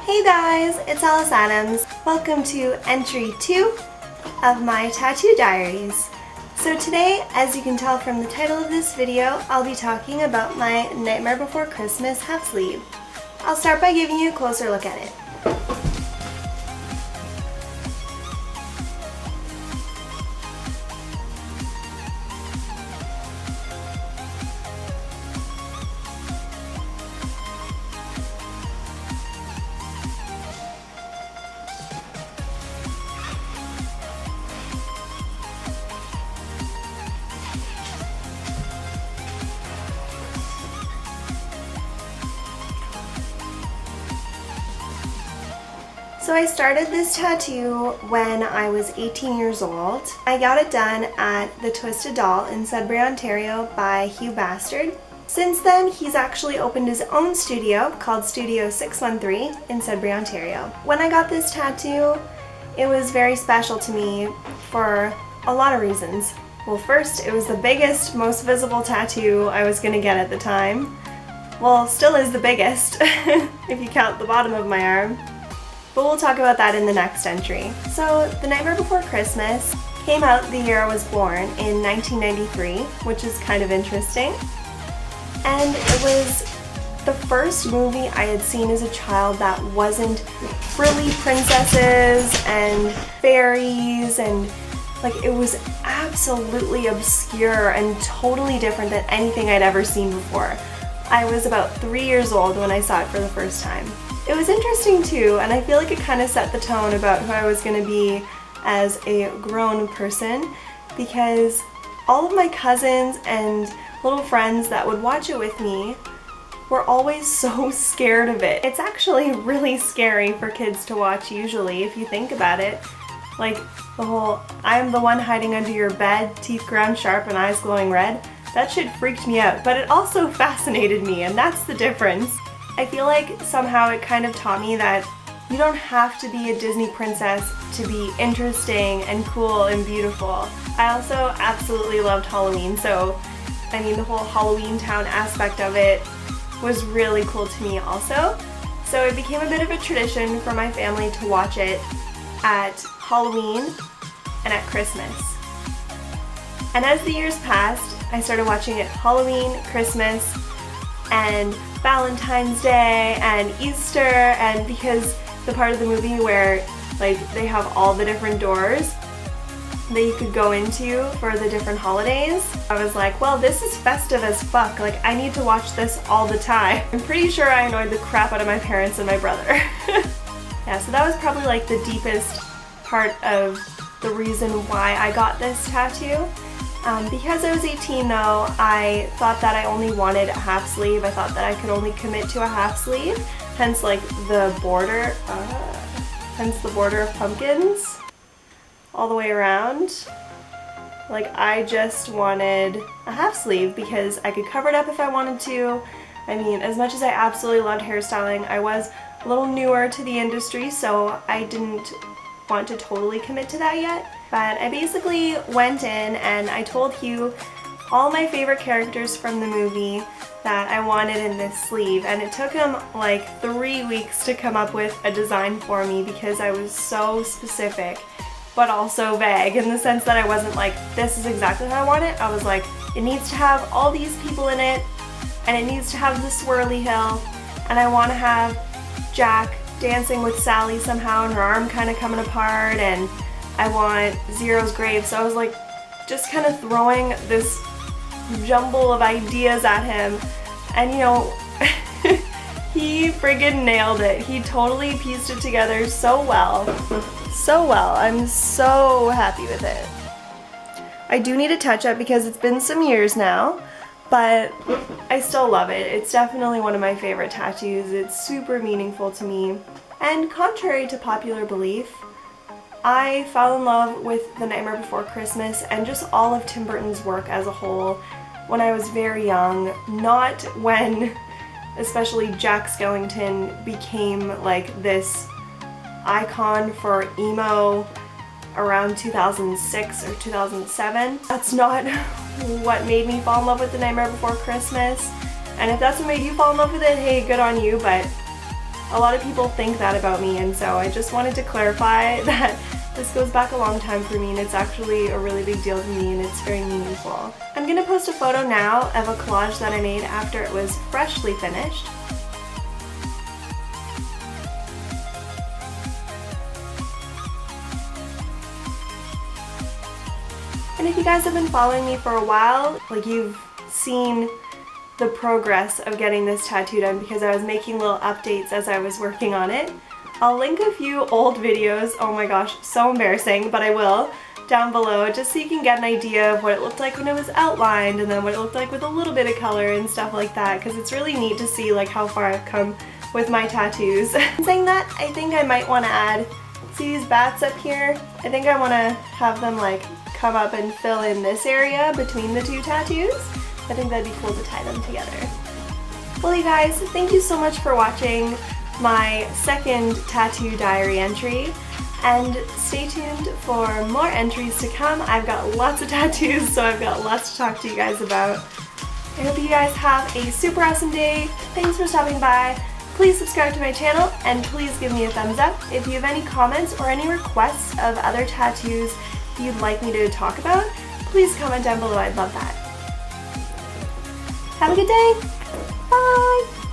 Hey guys, it's Alice Adams. Welcome to entry 2 of my tattoo diaries. So today, as you can tell from the title of this video, I'll be talking about my Nightmare Before Christmas half sleeve. I'll start by giving you a closer look at it. So I started this tattoo when I was 18 years old. I got it done at the Twisted Doll in Sudbury, Ontario by Hugh Bastard. Since then, he's actually opened his own studio called Studio 613 in Sudbury, Ontario. When I got this tattoo, it was very special to me for a lot of reasons. Well, first, it was the biggest, most visible tattoo I was gonna get at the time. Well, still is the biggest, if you count the bottom of my arm. But we'll talk about that in the next entry. So, The Nightmare Before Christmas came out the year I was born in 1993, which is kind of interesting. And it was the first movie I had seen as a child that wasn't frilly princesses and fairies and like it was absolutely obscure and totally different than anything I'd ever seen before. I was about 3 years old when I saw it for the first time. It was interesting too, and I feel like it kind of set the tone about who I was going to be as a grown person, because all of my cousins and little friends that would watch it with me were always so scared of it. It's actually really scary for kids to watch usually, if you think about it. Like the whole, I am the one hiding under your bed, teeth ground sharp and eyes glowing red. That shit freaked me out, but it also fascinated me, and that's the difference. I feel like somehow it kind of taught me that you don't have to be a Disney princess to be interesting and cool and beautiful. I also absolutely loved Halloween, so I mean the whole Halloween Town aspect of it was really cool to me also. So it became a bit of a tradition for my family to watch it at Halloween and at Christmas. And as the years passed, I started watching it Halloween, Christmas, and Valentine's Day and Easter, and because the part of the movie where like they have all the different doors that you could go into for the different holidays, I was like, well, this is festive as fuck, like I need to watch this all the time. I'm pretty sure I annoyed the crap out of my parents and my brother. Yeah, so that was probably like the deepest part of the reason why I got this tattoo. Because I was 18 though, I thought that I only wanted a half sleeve. I thought that I could only commit to a half sleeve, hence like the border, of pumpkins all the way around. Like I just wanted a half sleeve because I could cover it up if I wanted to. I mean, as much as I absolutely loved hairstyling, I was a little newer to the industry, so I didn't want to totally commit to that yet. But I basically went in and I told Hugh all my favorite characters from the movie that I wanted in this sleeve, and it took him like 3 weeks to come up with a design for me because I was so specific but also vague in the sense that I wasn't like, this is exactly how I want it. I was like, it needs to have all these people in it, and it needs to have the swirly hill, and I want to have Jack dancing with Sally somehow and her arm kind of coming apart, and I want Zero's grave. So I was like just kind of throwing this jumble of ideas at him, and you know, he friggin' nailed it. He totally pieced it together so well. So well. I'm so happy with it. I do need a touch up because it's been some years now, but I still love it. It's definitely one of my favorite tattoos. It's super meaningful to me. And contrary to popular belief, I fell in love with The Nightmare Before Christmas and just all of Tim Burton's work as a whole when I was very young, not when especially Jack Skellington became like this icon for emo around 2006 or 2007. That's not what made me fall in love with The Nightmare Before Christmas, and if that's what made you fall in love with it, hey, good on you, but a lot of people think that about me, and so I just wanted to clarify that this goes back a long time for me, and it's actually a really big deal to me, and it's very meaningful. I'm gonna post a photo now of a collage that I made after it was freshly finished. And if you guys have been following me for a while, like, you've seen the progress of getting this tattoo done because I was making little updates as I was working on it. I'll link a few old videos, oh my gosh, so embarrassing, but I will, down below, just so you can get an idea of what it looked like when it was outlined, and then what it looked like with a little bit of color and stuff like that, because it's really neat to see like how far I've come with my tattoos. Saying that, I think I might want to add, see these bats up here? I think I want to have them like come up and fill in this area between the two tattoos. I think that'd be cool to tie them together. Well, you guys, thank you so much for watching my second tattoo diary entry, and stay tuned for more entries to come. I've got lots of tattoos, so I've got lots to talk to you guys about. I hope you guys have a super awesome day. Thanks for stopping by. Please subscribe to my channel, and please give me a thumbs up. If you have any comments or any requests of other tattoos you'd like me to talk about, please comment down below. I'd love that. Have a good day. Bye!